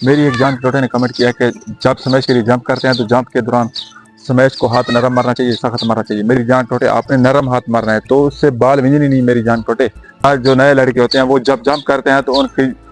मेरी एक जान छोटे ने कमेंट किया कि जब स्मैश के लिए जंप करते हैं तो जंप के दौरान स्मैश को हाथ नरम मारना चाहिए, सख्त मारना चाहिए। मेरी जान छोटे आपने नरम हाथ मारना है तो उससे बाल विंजनी नहीं मेरी जान छोटे। आज जो नए लड़के होते हैं वो जब जंप करते हैं तो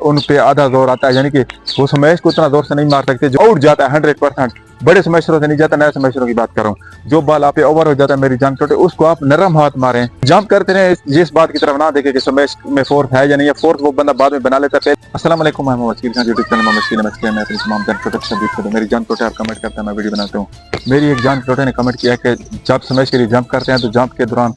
उन पे आधा जोर आता है, यानी कि वो स्मैश को इतना जोर से नहीं मार सकते जो आउट जाता है 100%। बड़े स्मैशरों से नहीं जाता, नए स्मैशरों की बात कर रहा हूँ। जो बाल आप पे ओवर हो जाता है मेरी जान छोटे, उसको आप नरम हाथ मारें, जंप करते रहे। इस बात की तरफ ना देखे कि स्मैश में फोर्थ है या नहीं है, फोर्थ वो बंदा बाद में बना लेता है। अस्सलाम वालेकुम, मैं मोहम्मद वकील खान, यूट्यूब चैनल मोहम्मद वकील नमस्ते। मैं अपनी तमाम जान छोटे सब्जेक्ट को मेरी जान छोटे आप कमेंट करते हैं, मैं वीडियो बनाता हूँ। मेरी एक जान छोटे ने कमेंट किया कि जब स्मैश के लिए जंप करते हैं तो जंप के दौरान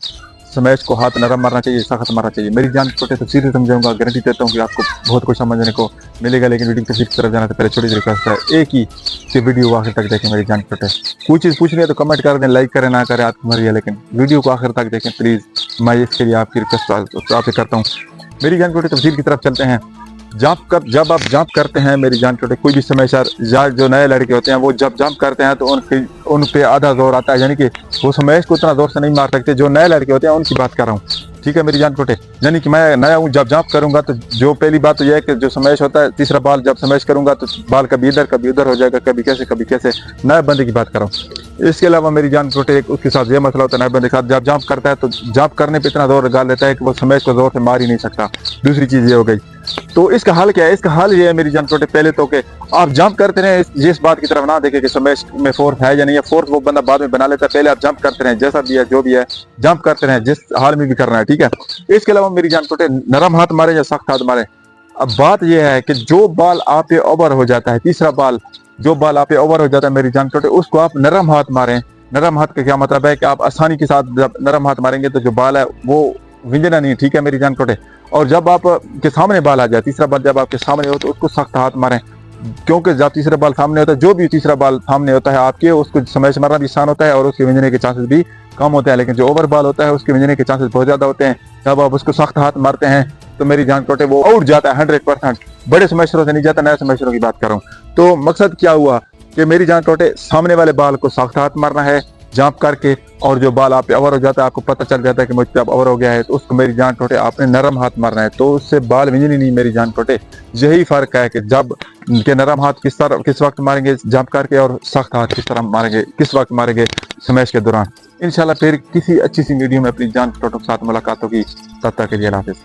स्मैश को हाथ नरम मारना चाहिए, सख्त मारना चाहिए। मेरी जान छोटे तफसीर से समझाऊंगा, गारंटी देता हूँ कि आपको बहुत कुछ समझने को मिलेगा। लेकिन वीडियो की तफसीर की तरफ जाने से पहले छोटी सी रिक्वेस्ट है, एक ही कि वीडियो आखिर तक देखें। मेरी जान छोटे कोई चीज़ पूछनी है तो कमेंट कर दें, लाइक करें ना करें आपकी मर्जी है, लेकिन वीडियो को आखिर तक देखें प्लीज़। मैं इसके लिए आपकी रिक्वेस्ट आपसे करता हूँ। मेरी जान छोटे तफसीर की तरफ चलते हैं। जब आप जंप करते हैं मेरी जान छोटे, कोई भी स्मैशर या जो नए लड़के होते हैं वो जब जंप करते हैं तो उन पे आधा जोर आता है, यानी कि वो स्मैश को इतना जोर से नहीं मार सकते जो नए लड़के होते हैं उनकी बात कर रहा हूँ। ठीक है मेरी जान छोटे, यानी कि मैं नया हूँ, जब जंप करूंगा तो जो पहली बात तो यह है कि जो स्मैश होता है, तीसरा बाल जब स्मैश करूंगा तो बाल कभी इधर हो जाएगा, कभी कैसे नए बंदे की बात कर रहा हूँ। इसके अलावा मेरी जान छोटे एक उसके साथ ये मसला होता है, नए बंदे के साथ जब जंप करता है तो जंप करने पे इतना जोर लगा लेता है कि वो स्मैश को जोर से मार ही नहीं सकता। दूसरी चीज़ ये हो गई। तो इसका हल क्या है? इसका हल ये है मेरी जान छोटे, पहले तो कि आप जंप करते रहे, जिस बात की तरफ ना देखें कि स्मैश में फोर्थ है या नहीं है, फोर्थ वो बंदा बाद में बना लेता है। पहले आप जंप करते रहे, जैसा भी है जो भी है जंप करते रहे, जिस हाल में भी करना है, ठीक है। इसके अलावा मेरी जान छोटे नरम हाथ मारे या सख्त हाथ मारे, अब बात यह है कि जो बाल आप पे ओवर हो जाता है, तीसरा बाल जो बाल आप पे ओवर हो जाता है मेरी जान छोटे, उसको आप नरम हाथ मारें। नरम हाथ का क्या मतलब है कि आप आसानी के साथ जब नरम हाथ मारेंगे तो जो बाल है वो विंजना नहीं, ठीक है मेरी जान छोटे। और जब आप के सामने बाल आ जाए, तीसरा बाल जब आपके सामने हो तो उसको सख्त हाथ मारें, क्योंकि जब तीसरा बाल सामने होता है, जो भी तीसरा बाल सामने होता है आपके, उसको स्मैश मारना भी आसान होता है और उसके विंजने के चांसेस भी कम होते हैं। लेकिन जो ओवर बाल होता है उसके विंजने के चांसेस बहुत ज्यादा होते हैं। जब आप उसको सख्त हाथ मारते हैं तो मेरी जान छोटे वो आउट जाता है 100%। बड़े स्मैशरों से नहीं जाता, नए स्मैशरों की बात कर रहा हूँ। तो मकसद क्या हुआ कि मेरी जान छोटे सामने वाले बाल को सख्त हाथ मारना है जंप करके, और जो बाल आप पे ओवर हो जाता है, आपको पता चल जाता है कि मुझ पे अब ओवर हो गया है, तो उसको मेरी जान छोटे आपने नरम हाथ मारना है, तो उससे बाल विंजनी नहीं मेरी जान छोटे। यही फर्क है कि जब के नरम हाथ किस वक्त मारेंगे जंप करके, और सख्त हाथ किस तरह मारेंगे, किस वक्त मारेंगे स्मैश के दौरान। इंशाल्लाह फिर किसी अच्छी सी वीडियो में अपनी जान छोटों के साथ मुलाकात होगी। तब तक के लिए अल्लाह हाफिज़।